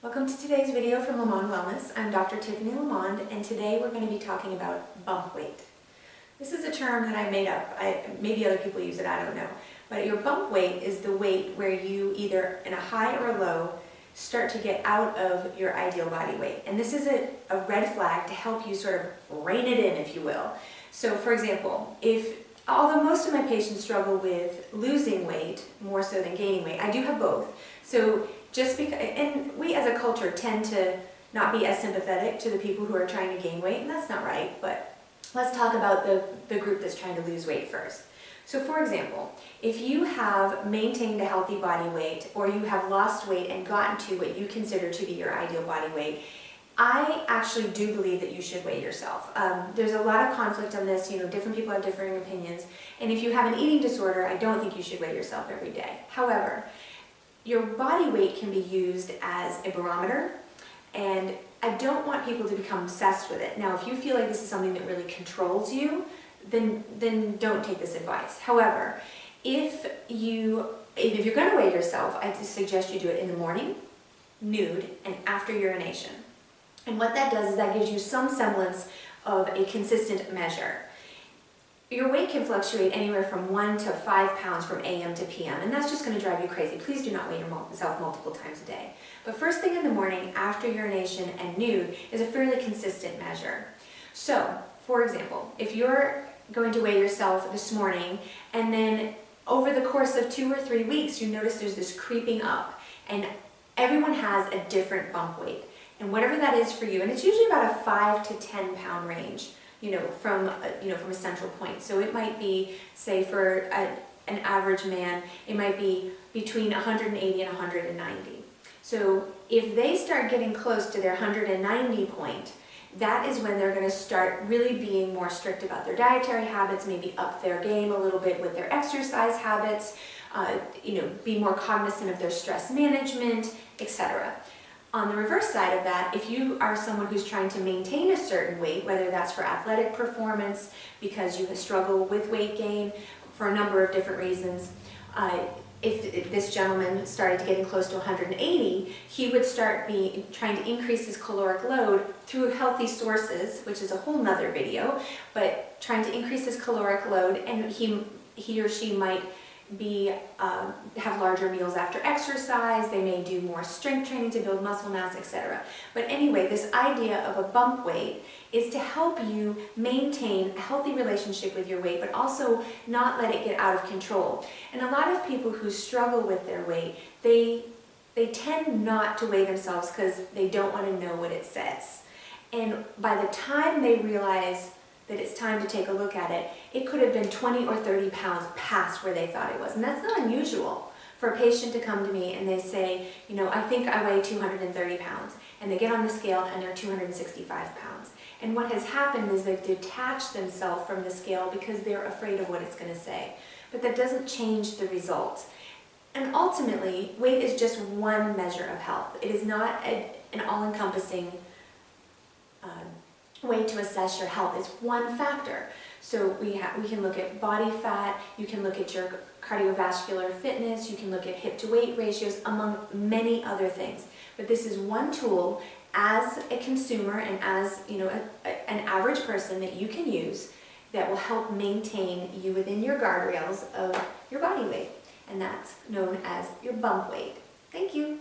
Welcome to today's video from Lamond Wellness. I'm Dr. Tiffany Lamond, and today we're going to be talking about bump weight. This is a term that I made up. Maybe other people use it, I don't know. But your bump weight is the weight where you either in a high or a low start to get out of your ideal body weight. And this is a red flag to help you sort of rein it in, if you will. So for example, although most of my patients struggle with losing weight more so than gaining weight, I do have both. So just because, and we as a culture tend to not be as sympathetic to the people who are trying to gain weight, and that's not right, but let's talk about the group that's trying to lose weight first. So for example, if you have maintained a healthy body weight or you have lost weight and gotten to what you consider to be your ideal body weight, I actually do believe that you should weigh yourself. There's a lot of conflict on this, different people have differing opinions, and if you have an eating disorder, I don't think you should weigh yourself every day. However, your body weight can be used as a barometer, and I don't want people to become obsessed with it. Now, if you feel like this is something that really controls you, then don't take this advice. However, if you're going to weigh yourself, I suggest you do it in the morning, nude, and after urination. And what that does is that gives you some semblance of a consistent measure. Your weight can fluctuate anywhere from 1 to 5 pounds from AM to PM, and that's just going to drive you crazy. Please do not weigh yourself multiple times a day. But first thing in the morning, after urination and nude, is a fairly consistent measure. So, for example, if you're going to weigh yourself this morning, and then over the course of 2 or 3 weeks, you notice there's this creeping up, and everyone has a different bump weight. And whatever that is for you, and it's usually about a 5 to 10 pound range, from a central point. So it might be, say, for an average man, it might be between 180 and 190. So if they start getting close to their 190 point, that is when they're going to start really being more strict about their dietary habits, maybe up their game a little bit with their exercise habits, be more cognizant of their stress management, etc. On the reverse side of that, if you are someone who's trying to maintain a certain weight, whether that's for athletic performance, because you struggle with weight gain for a number of different reasons, if this gentleman started getting close to 180, he would start trying to increase his caloric load through healthy sources, which is a whole nother video, but trying to increase his caloric load, and he or she might have larger meals after exercise, they may do more strength training to build muscle mass, etc. But anyway, this idea of a bump weight is to help you maintain a healthy relationship with your weight, but also not let it get out of control. And a lot of people who struggle with their weight, they tend not to weigh themselves because they don't want to know what it says. And by the time they realize that it's time to take a look at it, it could have been 20 or 30 pounds past where they thought it was. And that's not unusual for a patient to come to me and they say, I think I weigh 230 pounds. And they get on the scale and they're 265 pounds. And what has happened is they've detached themselves from the scale because they're afraid of what it's going to say. But that doesn't change the results. And ultimately, weight is just one measure of health. It is not an all-encompassing way to assess your health. It's one factor. So we can look at body fat, you can look at your cardiovascular fitness, you can look at hip to weight ratios, among many other things. But this is one tool as a consumer and as an average person that you can use that will help maintain you within your guardrails of your body weight. And that's known as your bump weight. Thank you.